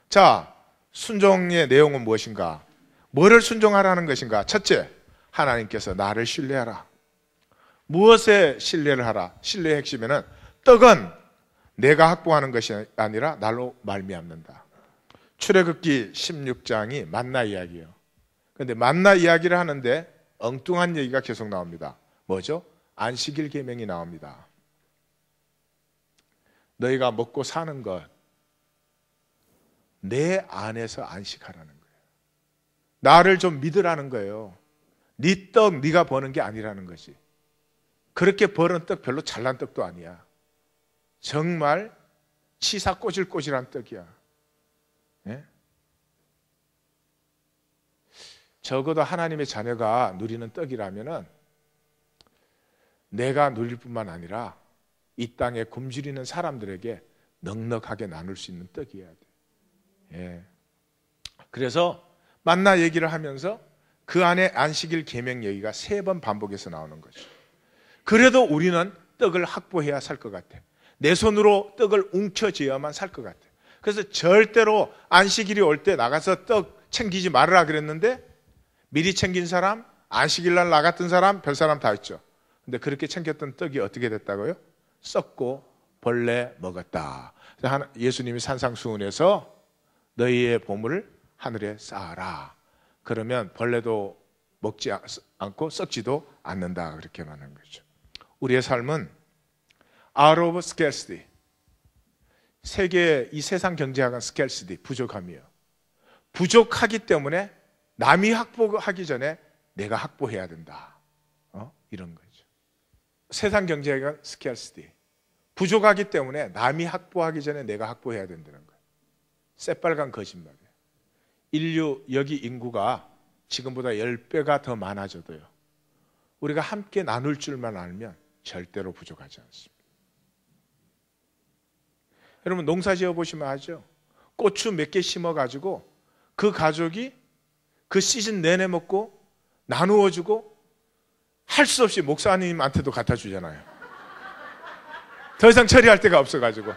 자, 순종의 내용은 무엇인가? 뭐를 순종하라는 것인가? 첫째, 하나님께서 나를 신뢰하라. 무엇에 신뢰를 하라? 신뢰의 핵심에는 떡은 내가 확보하는 것이 아니라 날로 말미암는다. 출애굽기 16장이 만나 이야기예요. 그런데 만나 이야기를 하는데 엉뚱한 얘기가 계속 나옵니다. 뭐죠? 안식일 계명이 나옵니다. 너희가 먹고 사는 것, 내 안에서 안식하라는 거예요. 나를 좀 믿으라는 거예요. 네 떡 네가 버는 게 아니라는 것이. 그렇게 버는 떡 별로 잘난 떡도 아니야. 정말 치사 꼬질꼬질한 떡이야. 예? 적어도 하나님의 자녀가 누리는 떡이라면은 내가 누릴 뿐만 아니라 이 땅에 굶주리는 사람들에게 넉넉하게 나눌 수 있는 떡이어야 돼. 예. 그래서 만나 얘기를 하면서 그 안에 안식일 계명 얘기가 3번 반복해서 나오는 거죠. 그래도 우리는 떡을 확보해야 살 것 같아. 내 손으로 떡을 웅켜쥐어야만 살 것 같아. 그래서 절대로 안식일이 올 때 나가서 떡 챙기지 말으라 그랬는데 미리 챙긴 사람, 안식일 날 나갔던 사람, 별 사람 다 있죠. 근데 그렇게 챙겼던 떡이 어떻게 됐다고요? 썩고 벌레 먹었다. 예수님이 산상수훈에서 너희의 보물을 하늘에 쌓아라. 그러면 벌레도 먹지 않고 썩지도 않는다. 그렇게 말하는 거죠. 우리의 삶은 out of scarcity. 세계 이 세상 경제학은 scarcity, 부족함이에요. 부족하기 때문에 남이 확보하기 전에 내가 확보해야 된다. 이런 거죠. 세상 경제학은 scarcity. 부족하기 때문에 남이 확보하기 전에 내가 확보해야 된다는 거예요. 새빨간 거짓말이에요. 인류 여기 인구가 지금보다 10배가 더 많아져도요. 우리가 함께 나눌 줄만 알면 절대로 부족하지 않습니다. 여러분 농사 지어 보시면 아죠. 고추 몇 개 심어가지고 그 가족이 그 시즌 내내 먹고 나누어주고 할 수 없이 목사님한테도 갖다 주잖아요. 더 이상 처리할 데가 없어가지고.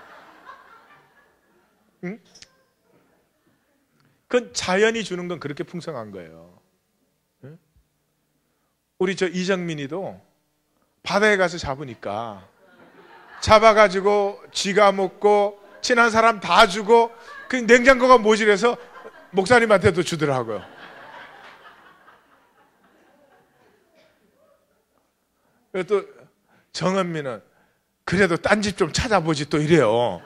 응? 그건 자연이 주는 건 그렇게 풍성한 거예요. 응? 우리 저 이정민이도 바다에 가서 잡으니까 잡아가지고 지가 먹고 친한 사람 다 주고 그 냉장고가 모질해서 목사님한테도 주더라고요. 또 정은미는 그래도 딴 집 좀 찾아보지 또 이래요.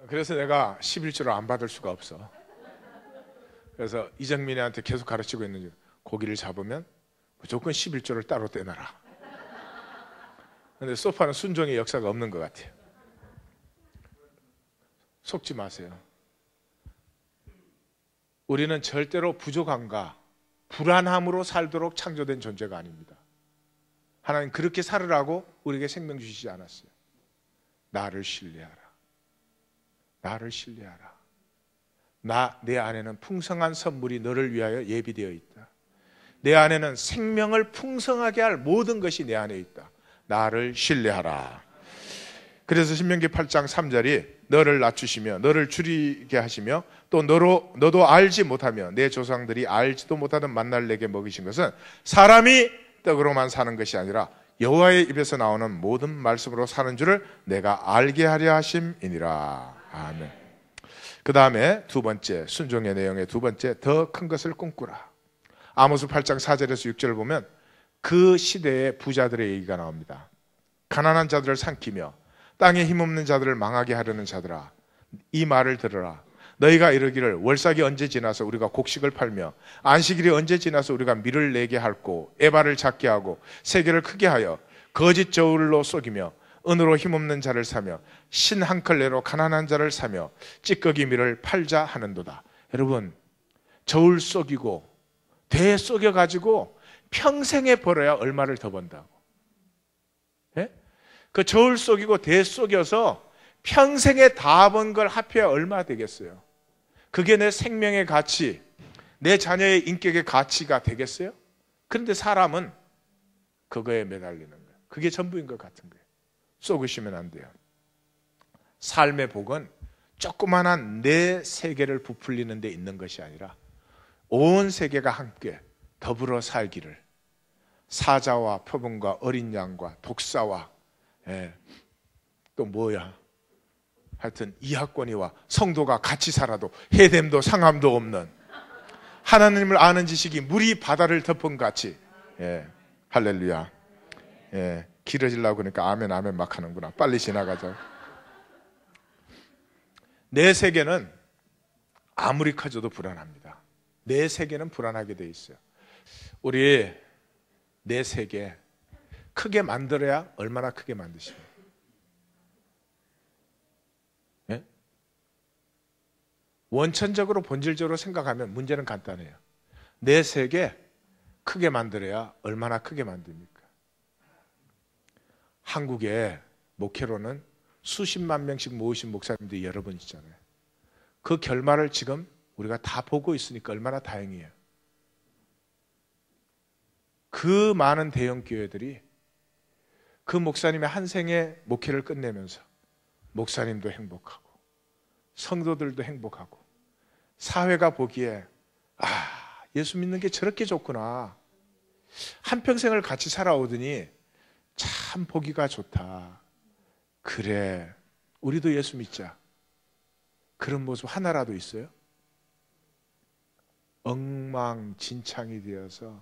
그래서 내가 11조를 안 받을 수가 없어. 그래서 이정민이한테 계속 가르치고 있는지 고기를 잡으면 무조건 11조를 따로 떼놔라. 근데 소파는 순종의 역사가 없는 것 같아요. 속지 마세요. 우리는 절대로 부족함과 불안함으로 살도록 창조된 존재가 아닙니다. 하나님 그렇게 살으라고 우리에게 생명 주시지 않았어요. 나를 신뢰하라. 나를 신뢰하라. 내 안에는 풍성한 선물이 너를 위하여 예비되어 있다. 내 안에는 생명을 풍성하게 할 모든 것이 내 안에 있다. 나를 신뢰하라. 그래서 신명기 8장 3절이 너를 낮추시며 너를 줄이게 하시며 또 너도 알지 못하며 내 조상들이 알지도 못하던 만나를 내게 먹이신 것은 사람이 떡으로만 사는 것이 아니라 여호와의 입에서 나오는 모든 말씀으로 사는 줄을 내가 알게 하려 하심이니라. 아멘. 그 다음에 두 번째, 순종의 내용의 두 번째, 더 큰 것을 꿈꾸라. 아모스 8장 4절에서 6절을 보면 그 시대의 부자들의 얘기가 나옵니다. 가난한 자들을 삼키며 땅에 힘없는 자들을 망하게 하려는 자들아, 이 말을 들으라. 너희가 이르기를 월삭이 언제 지나서 우리가 곡식을 팔며 안식일이 언제 지나서 우리가 밀을 내게 할고 에바를 작게 하고 세계를 크게 하여 거짓 저울로 속이며 은으로 힘없는 자를 사며 신 한 컬레로 가난한 자를 사며 찌꺼기 밀을 팔자 하는도다. 여러분, 저울 속이고 대 속여가지고 평생에 벌어야 얼마를 더 번다고. 예? 그 저울 속이고 대 속여서 평생에 다 번 걸 합해야 얼마 되겠어요? 그게 내 생명의 가치, 내 자녀의 인격의 가치가 되겠어요? 그런데 사람은 그거에 매달리는 거예요. 그게 전부인 것 같은 거예요. 쏘으시면 안 돼요. 삶의 복은 조그만한 내 세계를 부풀리는 데 있는 것이 아니라 온 세계가 함께 더불어 살기를, 사자와 표범과 어린 양과 독사와 또 뭐야, 하여튼 이하권이와 성도가 같이 살아도 해됨도 상함도 없는, 하나님을 아는 지식이 물이 바다를 덮은 같이. 할렐루야. 길어지려고 그러니까 아멘 아멘 막 하는구나. 빨리 지나가자. 내 세계는 아무리 커져도 불안합니다. 내 세계는 불안하게 돼 있어요. 우리 내 세계 크게 만들어야 얼마나 크게 만드십니까? 원천적으로 본질적으로 생각하면 문제는 간단해요. 내 세계 크게 만들어야 얼마나 크게 만듭니까? 한국에 목회로는 수십만 명씩 모으신 목사님들이 여러 분 있잖아요. 그 결말을 지금 우리가 다 보고 있으니까 얼마나 다행이에요. 그 많은 대형 교회들이 그 목사님의 한 생의 목회를 끝내면서 목사님도 행복하고 성도들도 행복하고 사회가 보기에 예수 믿는 게 저렇게 좋구나, 한평생을 같이 살아오더니 참 보기가 좋다, 그래 우리도 예수 믿자, 그런 모습 하나라도 있어요? 엉망진창이 되어서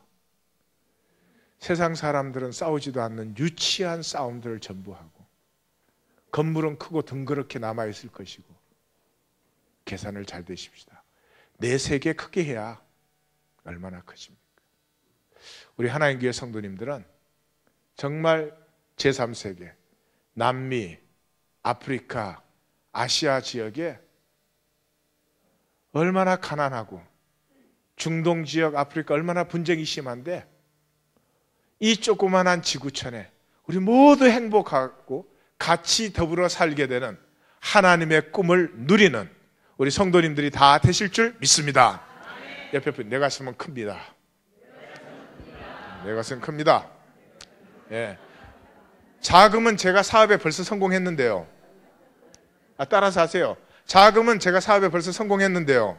세상 사람들은 싸우지도 않는 유치한 싸움들을 전부 하고 건물은 크고 덩그렇게 남아있을 것이고. 계산을 잘 되십시다. 내 세계 크게 해야 얼마나 크십니까? 우리 하나님 교회 성도님들은 정말 제3세계, 남미, 아프리카, 아시아 지역에 얼마나 가난하고 중동 지역, 아프리카 얼마나 분쟁이 심한데 이 조그만한 지구촌에 우리 모두 행복하고 같이 더불어 살게 되는 하나님의 꿈을 누리는 우리 성도님들이 다 되실 줄 믿습니다. 옆에 분, 내 가슴은 큽니다. 내 가슴은 큽니다. 자금은 제가 사업에 벌써 성공했는데요. 따라서 하세요. 자금은 제가 사업에 벌써 성공했는데요.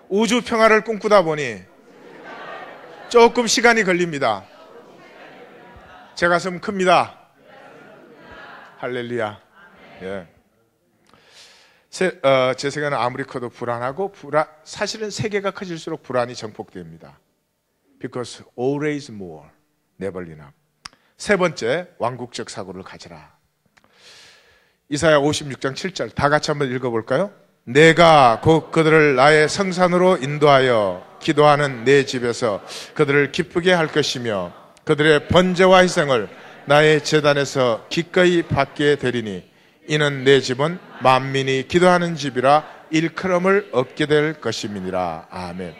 우주 평화를 꿈꾸다 보니 조금 시간이 걸립니다. 제 가슴 큽니다. 할렐루야. 제 세계는 아무리 커도 불안하고 사실은 세계가 커질수록 불안이 정폭됩니다. Because always more, never enough. 세 번째, 왕국적 사고를 가져라. 이사야 56장 7절 다 같이 한번 읽어볼까요? 내가 곧 그들을 나의 성산으로 인도하여 기도하는 내 집에서 그들을 기쁘게 할 것이며 그들의 번제와 희생을 나의 제단에서 기꺼이 받게 되리니 이는 내 집은 만민이 기도하는 집이라 일컬음을 얻게 될 것임이니라. 아멘.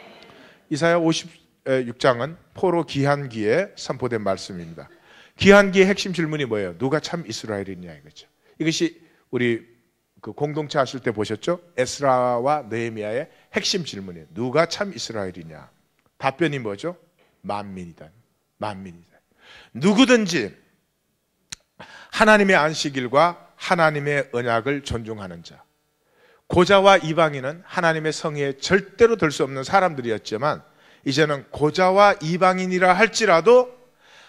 이사야 56장은 포로 귀환기에 선포된 말씀입니다. 귀환기의 핵심 질문이 뭐예요? 누가 참 이스라엘이냐 이거죠. 이것이 우리 그 공동체 하실 때 보셨죠? 에스라와 느헤미야의 핵심 질문이에요. 누가 참 이스라엘이냐? 답변이 뭐죠? 만민이다. 만민이다. 누구든지 하나님의 안식일과 하나님의 언약을 존중하는 자. 고자와 이방인은 하나님의 성회에 절대로 들 수 없는 사람들이었지만 이제는 고자와 이방인이라 할지라도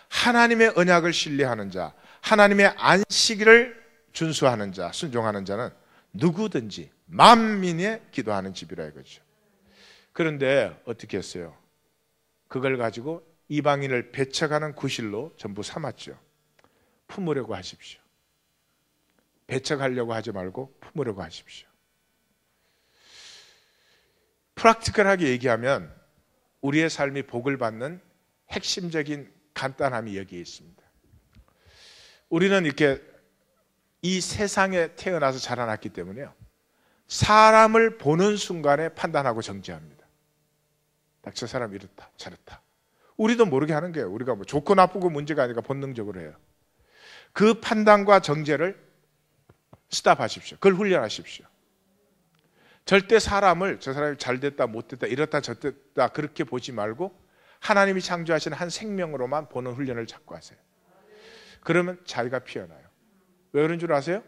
하나님의 언약을 신뢰하는 자, 하나님의 안식일을 준수하는 자, 순종하는 자는 누구든지 만민이 기도하는 집이라 이거죠. 그런데 어떻게 했어요? 그걸 가지고 이방인을 배척하는 구실로 전부 삼았죠. 품으려고 하십시오. 배척하려고 하지 말고 품으려고 하십시오. 프랙티컬하게 얘기하면 우리의 삶이 복을 받는 핵심적인 간단함이 여기에 있습니다. 우리는 이렇게 이 세상에 태어나서 자라났기 때문에요. 사람을 보는 순간에 판단하고 정죄합니다. 딱 저 사람 이렇다, 저렇다. 우리도 모르게 하는 거예요. 우리가 뭐 좋고 나쁘고 문제가 아니라 본능적으로 해요. 그 판단과 정죄를 스탑하십시오. 그걸 훈련하십시오. 절대 사람을 저 사람이 잘 됐다 못 됐다 이렇다 저랬다 그렇게 보지 말고 하나님이 창조하신 한 생명으로만 보는 훈련을 자꾸 하세요. 그러면 자기가 피어나요. 왜 그런 줄 아세요?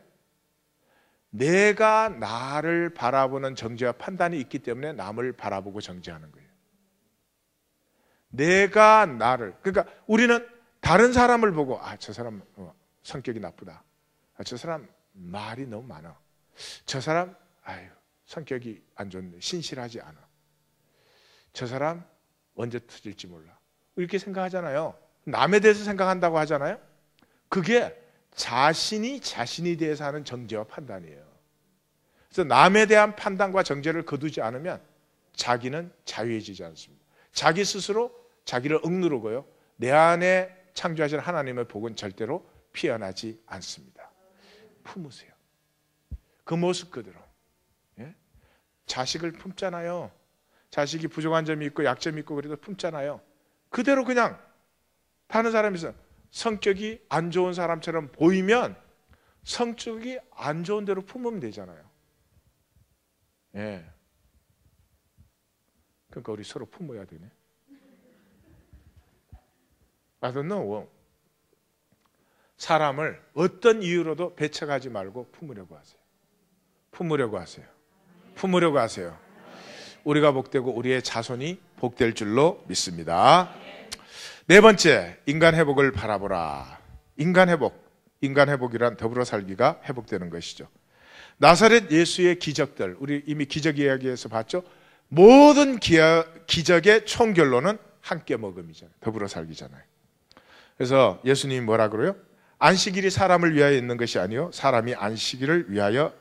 내가 나를 바라보는 정죄와 판단이 있기 때문에 남을 바라보고 정죄하는 거예요. 내가 나를, 그러니까 우리는 다른 사람을 보고 저 사람 성격이 나쁘다. 저 사람 말이 너무 많아. 저 사람 성격이 안 좋네. 신실하지 않아. 저 사람 언제 터질지 몰라. 이렇게 생각하잖아요. 남에 대해서 생각한다고 하잖아요. 그게 자신이 대해서 하는 정죄와 판단이에요. 그래서 남에 대한 판단과 정죄를 거두지 않으면 자기는 자유해지지 않습니다. 자기 스스로 자기를 억누르고요. 내 안에 창조하신 하나님의 복은 절대로 피어나지 않습니다. 품으세요. 그 모습 그대로. 예? 자식을 품잖아요. 자식이 부족한 점이 있고 약점이 있고 그래도 품잖아요. 그대로 그냥 다른 사람이 있어. 성격이 안 좋은 사람처럼 보이면 성격이 안 좋은 대로 품으면 되잖아요. 예. 그러니까 우리 서로 품어야 되네. I don't know. 사람을 어떤 이유로도 배척하지 말고 품으려고 하세요. 품으려고 하세요. 품으려고 하세요. 우리가 복되고 우리의 자손이 복될 줄로 믿습니다. 네 번째, 인간 회복을 바라보라. 인간 회복이란 더불어 살기가 회복되는 것이죠. 나사렛 예수의 기적들, 우리 이미 기적 이야기에서 봤죠. 모든 기적의 총결론은 함께 먹음이잖아요. 더불어 살기잖아요. 그래서 예수님이 뭐라 그래요? 안식일이 사람을 위하여 있는 것이 아니요 사람이 안식일을 위하여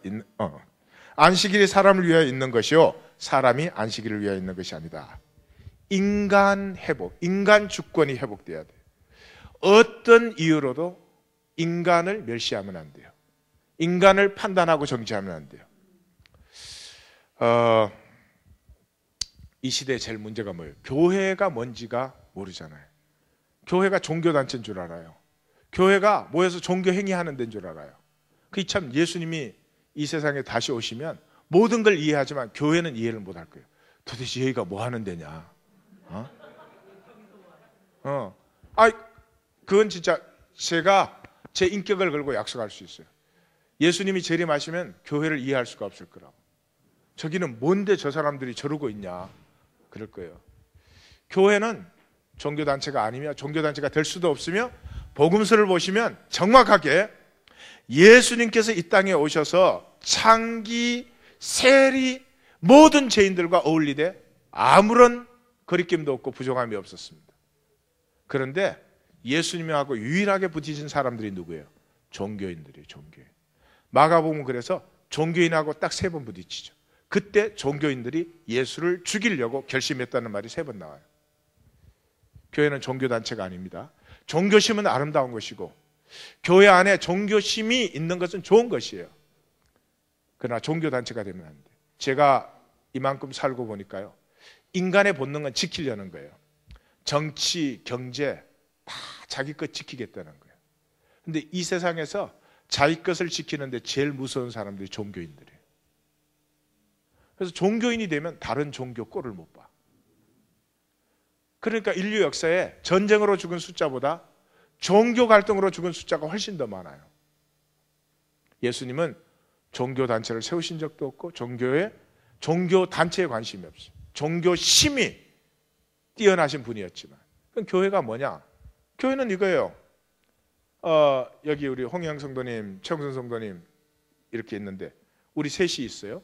안식일이 사람을 위하여 있는 것이요 사람이 안식일을 위하여 있는 것이 아니다. 인간 회복, 인간 주권이 회복돼야 돼요. 어떤 이유로도 인간을 멸시하면 안 돼요. 인간을 판단하고 정죄하면 안 돼요. 이 시대에 제일 문제가 뭐예요? 교회가 뭔지가 모르잖아요. 교회가 종교단체인 줄 알아요. 교회가 모여서 종교 행위하는 데인 줄 알아요. 그 참 예수님이 이 세상에 다시 오시면 모든 걸 이해하지만 교회는 이해를 못할 거예요. 도대체 여기가 뭐 하는 데냐? 그건 진짜 제가 제 인격을 걸고 약속할 수 있어요. 예수님이 재림하시면 교회를 이해할 수가 없을 거라고. 저기는 뭔데 저 사람들이 저러고 있냐? 그럴 거예요. 교회는 종교단체가 아니며 종교단체가 될 수도 없으며 복음서를 보시면 정확하게 예수님께서 이 땅에 오셔서 창기, 세리, 모든 죄인들과 어울리되 아무런 거리낌도 없고 부족함이 없었습니다. 그런데 예수님하고 유일하게 부딪힌 사람들이 누구예요? 종교인들이에요. 종교인. 마가복음은 그래서 종교인하고 딱 3번 부딪히죠. 그때 종교인들이 예수를 죽이려고 결심했다는 말이 3번 나와요. 교회는 종교단체가 아닙니다. 종교심은 아름다운 것이고 교회 안에 종교심이 있는 것은 좋은 것이에요. 그러나 종교단체가 되면 안 돼요. 제가 이만큼 살고 보니까요, 인간의 본능은 지키려는 거예요. 정치, 경제 다 자기 것 지키겠다는 거예요. 근데 이 세상에서 자기 것을 지키는데 제일 무서운 사람들이 종교인들이에요. 그래서 종교인이 되면 다른 종교 꼴을 못 봐. 그러니까 인류 역사에 전쟁으로 죽은 숫자보다 종교 갈등으로 죽은 숫자가 훨씬 더 많아요. 예수님은 종교단체를 세우신 적도 없고 종교단체에 관심이 없어요. 종교심이 뛰어나신 분이었지만, 그럼 교회가 뭐냐? 교회는 이거예요. 여기 우리 홍영 성도님, 최영선 성도님 이렇게 있는데 우리 셋이 있어요.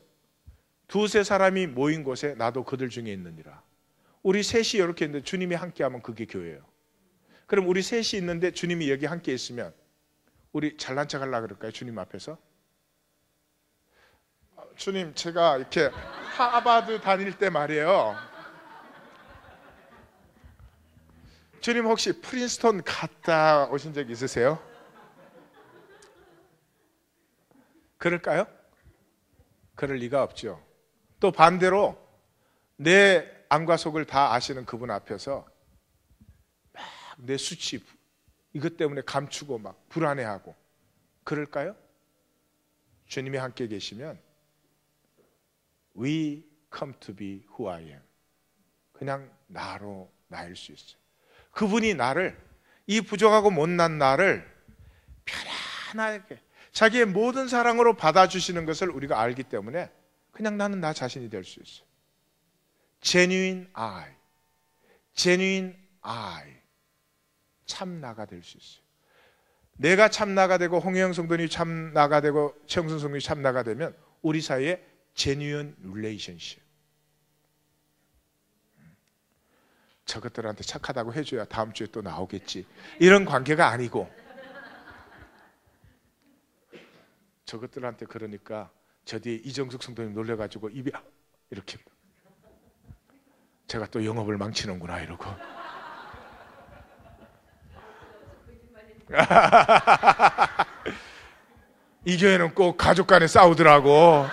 두세 사람이 모인 곳에 나도 그들 중에 있느니라. 우리 셋이 이렇게 있는데 주님이 함께하면 그게 교회예요. 그럼 우리 셋이 있는데 주님이 여기 함께 있으면 우리 잘난 척 하려고 그럴까요? 주님 앞에서? 주님, 제가 이렇게 하버드 다닐 때 말이에요. 주님 혹시 프린스턴 갔다 오신 적 있으세요? 그럴까요? 그럴 리가 없죠. 또 반대로 내 안과 속을 다 아시는 그분 앞에서 막 내 수치 이것 때문에 감추고 막 불안해하고 그럴까요? 주님이 함께 계시면 We come to be who I am. 그냥 나로 나일 수 있어요. 그분이 나를, 이 부족하고 못난 나를 편안하게 자기의 모든 사랑으로 받아주시는 것을 우리가 알기 때문에 그냥 나는 나 자신이 될 수 있어요. Genuine I, genuine I, 참 나가 될 수 있어요. 내가 참 나가 되고 홍혜영 성도님이 참 나가 되고 최영순 성도님이 참 나가 되면 우리 사이에 genuine relationship. 저것들한테 착하다고 해줘야 다음 주에 또 나오겠지, 이런 관계가 아니고, 저것들한테 그러니까 저 뒤에 이정숙 성도님 놀래가지고 입이 이렇게, 제가 또 영업을 망치는구나 이러고. 이 교회는 꼭 가족 간에 싸우더라고.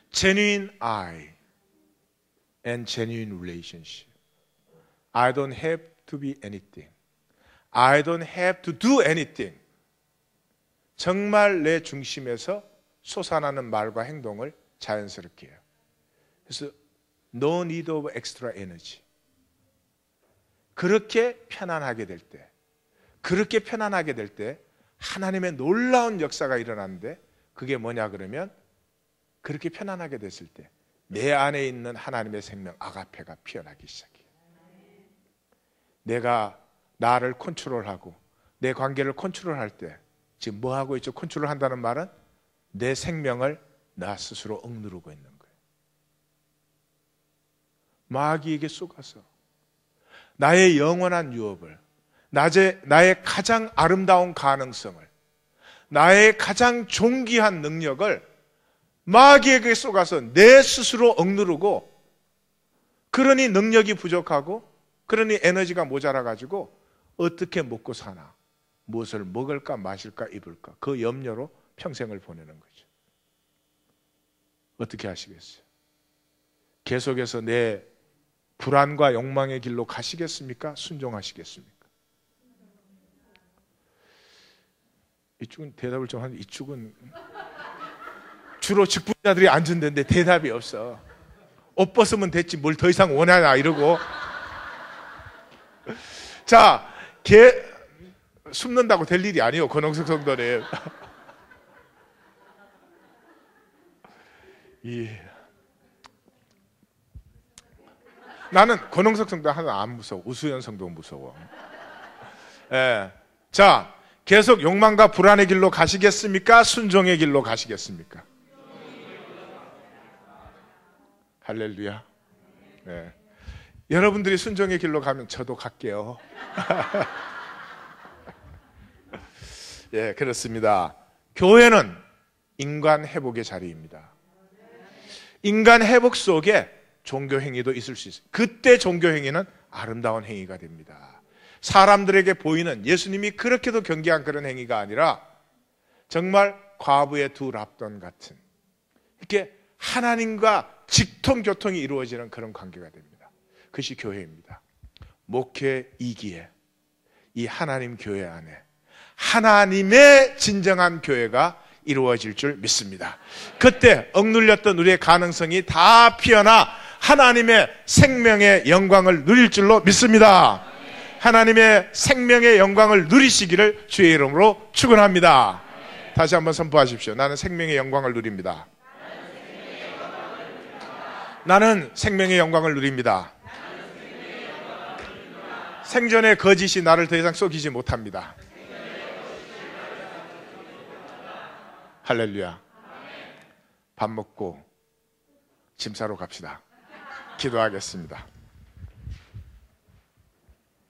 Genuine I and genuine relationship. I don't have to be anything. I don't have to do anything. 정말 내 중심에서 솟아나는 말과 행동을 자연스럽게 해요. 그래서 no need of extra energy. 그렇게 편안하게 될 때, 그렇게 편안하게 될 때 하나님의 놀라운 역사가 일어나는데, 그게 뭐냐 그러면, 그렇게 편안하게 됐을 때 내 안에 있는 하나님의 생명 아가페가 피어나기 시작해요. 내가 나를 컨트롤하고 내 관계를 컨트롤할 때, 지금 뭐 하고 있죠? 컨트롤한다는 말은 내 생명을 나 스스로 억누르고 있는 거예요. 마귀에게 쏘가서 나의 영원한 유업을, 나의 가장 아름다운 가능성을, 나의 가장 존귀한 능력을 마귀에게 쏘가서 내 스스로 억누르고, 그러니 능력이 부족하고, 그러니 에너지가 모자라가지고 어떻게 먹고 사나, 무엇을 먹을까 마실까 입을까, 그 염려로 평생을 보내는 거죠. 어떻게 하시겠어요? 계속해서 내 불안과 욕망의 길로 가시겠습니까? 순종하시겠습니까? 이쪽은 대답을 좀 하는데, 이쪽은 주로 직분자들이 앉은 데인데 대답이 없어. 옷 벗으면 됐지 뭘 더 이상 원하나 이러고. 자, 숨는다고 될 일이 아니에요, 권홍석 성도님. 나는 권홍석 성도 하나 안 무서워. 우수연 성도 무서워. 예. 자, 계속 욕망과 불안의 길로 가시겠습니까? 순종의 길로 가시겠습니까? 할렐루야. 네. 여러분들이 순종의 길로 가면 저도 갈게요. 예, 그렇습니다. 교회는 인간 회복의 자리입니다. 인간 회복 속에 종교 행위도 있을 수 있어요. 그때 종교 행위는 아름다운 행위가 됩니다. 사람들에게 보이는 예수님이 그렇게도 경계한 그런 행위가 아니라 정말 과부의 두 랍돈 같은, 이렇게 하나님과 직통교통이 이루어지는 그런 관계가 됩니다. 그것이 교회입니다. 목회 2기에 이 하나님 교회 안에 하나님의 진정한 교회가 이루어질 줄 믿습니다. 그때 억눌렸던 우리의 가능성이 다 피어나 하나님의 생명의 영광을 누릴 줄로 믿습니다. 하나님의 생명의 영광을 누리시기를 주의 이름으로 축원합니다. 다시 한번 선포하십시오. 나는 생명의 영광을 누립니다. 나는 생명의 영광을 누립니다. 생전의 거짓이 나를 더 이상 속이지 못합니다. 할렐루야. 밥 먹고 짐 싸러 갑시다. 기도하겠습니다.